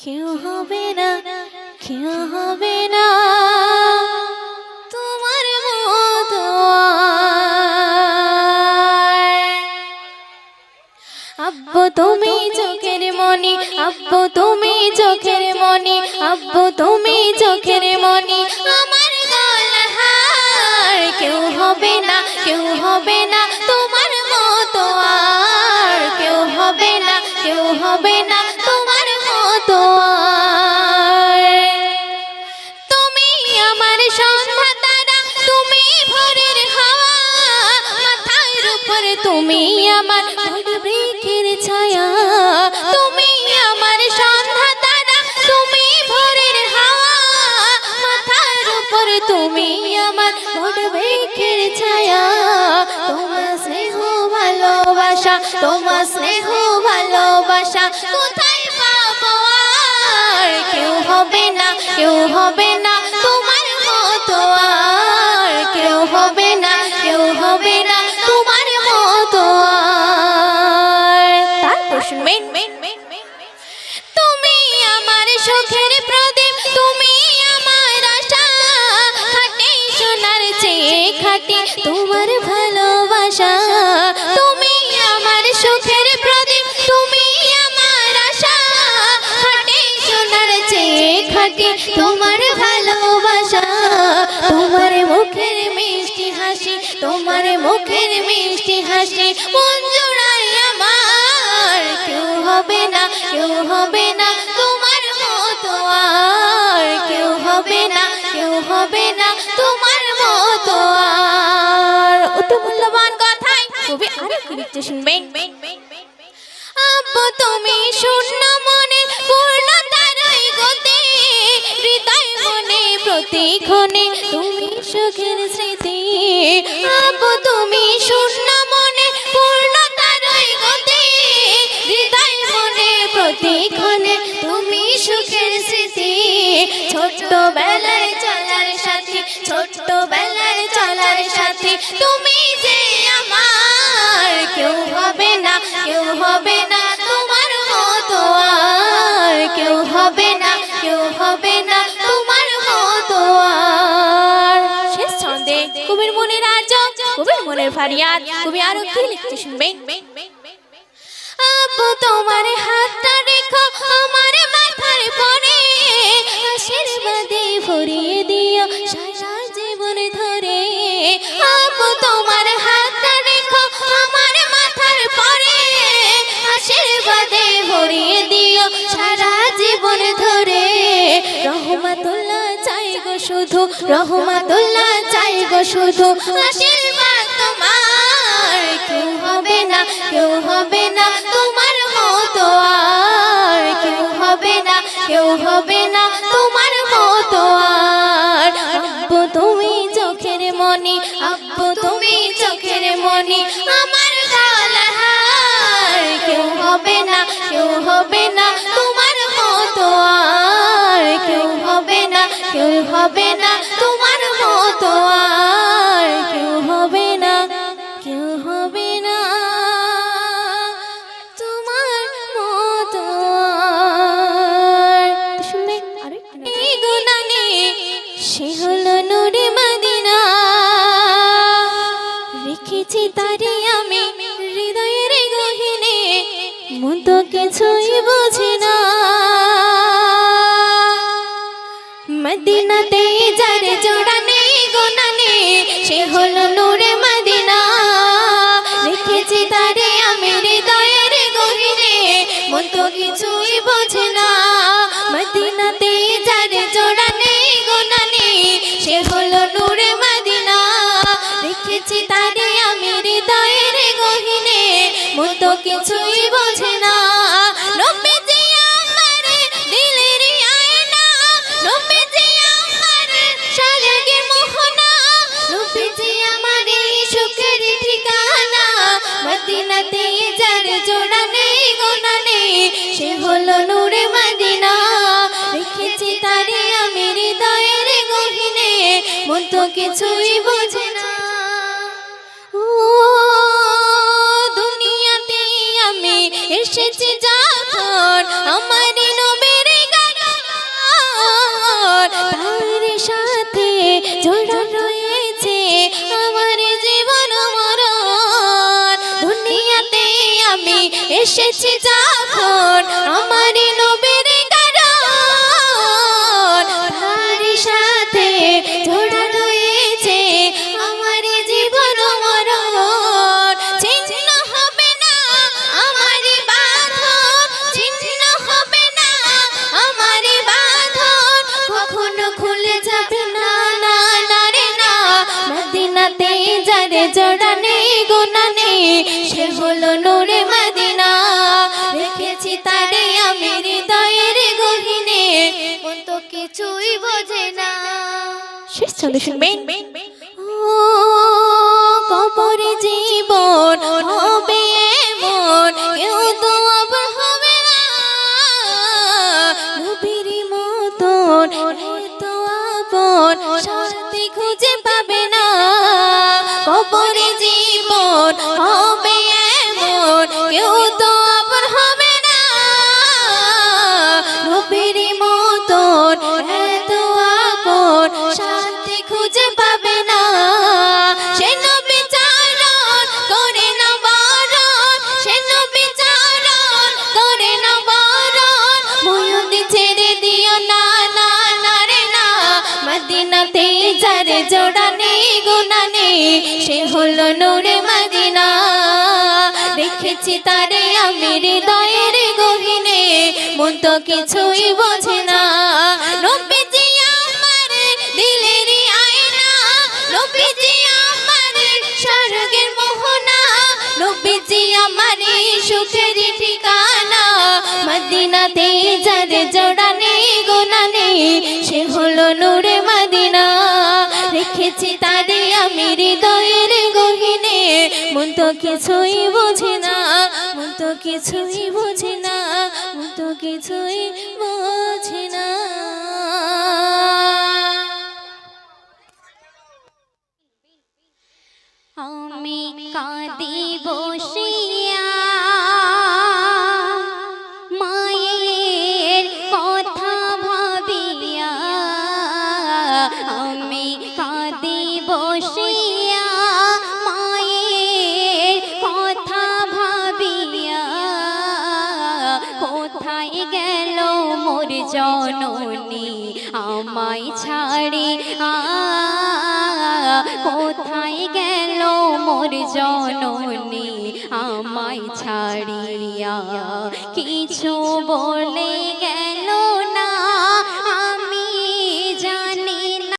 কেউ হবে না, কেউ হবে না তোমার মতো। আব্বু তুমি চোখের মনি, আব্বু তুমি চোখের মনি, আব্বু তুমি চোখের মনি, আমার গলার কেউ হবে না, কেউ হবে না তোমার মতো আর, কেউ হবে না, কেউ হবে না তোমার মতো আর। তুমি আমার সন্ধ্যা তারা, তুমি ভোরের হাওয়া, মাথার উপরে তুমি আমার বৃক্ষের ছায়া। তুমি আমার সন্ধ্যা তারা, তুমি ভোরের হাওয়া, মাথার উপরে তুমি আমার বৃক্ষের ছায়া। তোমার স্নেহ ভালোবাসা, তোমার স্নেহ ভালোবাসা কোথায় পাবো আর, কেউ হবে না, কেউ হবে না তোমার মতো আর, কেউ হবে না, কেউ হবে না তোমার মতো আর। তারপর শুনবেন, তুমি আমার সুখের প্রদীপ, তুমি আমার আশা, খাঁটি সোনার চেয়ে খাঁটি তোমার ভালোবাসা। তুমি আমার সুখের প্রদীপ, তুমি আমার আশা, খাঁটি সোনার চেয়ে খাঁটি তোমার ভালোবাসা। তোমার মুখের মিষ্টি হাসি, তোমার মুখের মিষ্টি হাসি মন জোড়ায় আমার, কেউ হবে না, কেউ হবে না তোমার মতো আর, কেউ হবে না, কেউ হবে না তোমার মতো আর। অতি মূল্যবান কথাই কবি আরেকটু লিখতে শুনবেন। আব্বু তুমি শূন্য মনে পূর্ণতার গতি, হৃদয় মনে প্রতিক্ষণে তুমি সুখের স্মৃতি। আব্বু তুমি শূন্য মনে পূর্ণতার গতি, হৃদয় মনে প্রতিক্ষণে তুমি সুখের স্মৃতি। ছোট্টবেলার চলার সাথী, ছোট্টবেলার চলার সাথী তুমি যে আমার, কেউ হবে না, কেউ হবে না তোমার মতো আর, কেউ হবে না, কেউ হবে না তোমার মতো আর। শেষ ছন্দে কবির মনের আর্য, কবির মনের ফারিয়াদ, কবি আরো কি লিখতে শুনবেন। আব্বু তোমার হাতটা রেখো আমার মাথার পরে, আশীর্বাদে ভরিয়ে দিও সারা জীবন ধরে। আব্বু তোমার হাতটা রেখো আমার মাথার পরে, আশীর্বাদে ভরিয়ে দিও সারা জীবন ধরে। রহমাতুল্লাহ চাই গো শুধু, রহমাতুল্লাহ চাই গো শুধু, আশীর্বাদ তোমার, কেউ হবে না, কেউ হবে না তোমার মতো আর, কেউ হবে না, কেউ হবে না তোমার মতো আর। আব্বু তুমি চোখের মনি, আব্বু তুমি চোখের মনি, আমার গলার কেউ হবে না, কেউ হবে না তোমার মতো আর, কেউ হবে না, কেউ হবে না তোমার মতো আর, কেউ হবে না, কেউ হবে না তোমার মতো আর। শুনবে এই গুণানে সে হলো নূরে মদিনা, রেখেছি তারে আমি হৃদয়ের গহীনে, মন তো কিছুই বোঝে না। মদিনাতে যার জোড়া নেই গোনা নেই, সে হলো নূরে মদিনা, রেখেছি তারে আমি হৃদয়ের গহীনে, মন তো কিছুই বোঝে না। মদিনাতে যার জোড়া নেই গোনা নেই, সে হলো নূরে মদিনা, রেখেছি তারে আমি হৃদয়ের গহীনে, মন তো কিছুই বোঝে না। নবীজি আমার দিলের আয়না, নবীজি আমার সারাগে মোহনা, নবীজি আমার সুখের ঠিকানা। মদিনাতে যার জোড়া নেই গোনা নেই, সে হলো নূরে মদিনা, রেখেছি তারে আমি হৃদয়ের গহীনে, মন তো কিছুই বোঝে না। ও দুনিয়াতে আমি এসেছি যখন, আমার নবীর এসেছি যখন আমার নবীর কারণ তার সাথে জোড়া রয়েছে আমার জীবন মরণ ছিন্ন হবে না আমার বাঁধন ছিন্ন হবে না আমার বাঁধন কখনো খুলে যাবে না না না রে না মদিনাতে যারে জোড়া নেই গুনাহ নেই সে হলো নূরে মদিনা রেখেছি তারে আমি হৃদয়ের গহীনে মন তো কিছুই বোঝে না শেষ চলে শুনবেন ও কবরে জীবন হবে এমন কেউ তো আবার হবে না নবীর মতন এত আপন শান্তি খুঁজে পাবে না কবরে জীবন হবে এমন কেউ তো আবার হবে না নবীর মতন এত আপন শান্তি খুঁজে পাবে না সে নবী চারণ করে না বারণ সে নবী চারণ করে না বারণ ময়ূরী ছেড়ে দিও না না না রে না মদিনাতে যারে জোড়া নেই গুনাহ নেই সে হলো নূরে মদিনা রেখেছি তারে আমি হৃদয়ের গহীনে মন তো কিছুই বোঝে না নবীজি আমার দিলের আয়না নবীজি আমার স্বর্গের মোহনা নবীজি আমার সুখের ঠিকানা মদিনাতে যারে জোড়া নেই গুনাহ নেই সে হলো নূরে মদিনা রেখেছি তারে আমি হৃদয়ের গহীনে মন তো কিছুই বোঝে না মন তো কিছুই বোঝে না মন তো কিছুই বোঝে না আমি কাঁদি বসিয়া মায়ের কথা ভাবিয়া আমি কাঁদি বসিয়া মায়ের কথা ভাবিয়া কোথায় গেল মোর জননী আমায় ছাড়িয়া কোথায় গেল মোর জননী আমায় ছাড়িয়া কিছু বলে